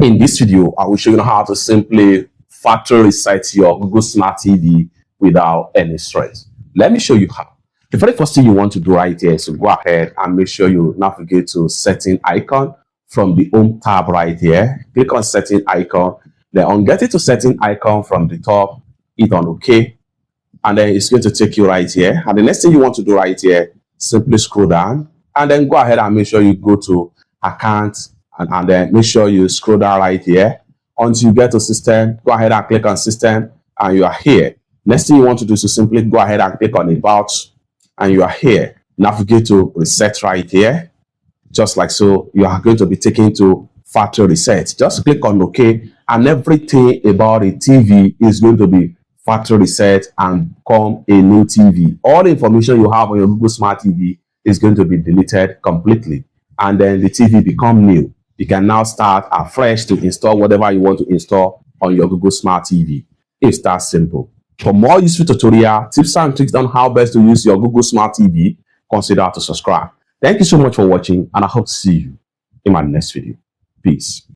In this video, I will show you how to simply factory reset your Google Smart TV without any stress. Let me show you how. The very first thing you want to do right here is to go ahead and make sure you navigate to setting icon from the home tab right here. Click on setting icon. Then on getting to setting icon from the top, hit on OK. And then it's going to take you right here. And the next thing you want to do right here, simply scroll down and then go ahead and make sure you go to account and then make sure you scroll down right here until you get to system. Go ahead and click on system and you are here. Next thing you want to do is to simply go ahead and click on about and you are here. Navigate to reset right here. Just like so, you are going to be taken to factory reset. Just click on OK and everything about a TV is going to be factory reset and become a new TV. All the information you have on your Google Smart TV is going to be deleted completely and then the TV become new. You can now start afresh to install whatever you want to install on your Google Smart TV. It's that simple. For more useful tutorial, tips and tricks on how best to use your Google Smart TV, consider to subscribe. Thank you so much for watching and I hope to see you in my next video. Peace.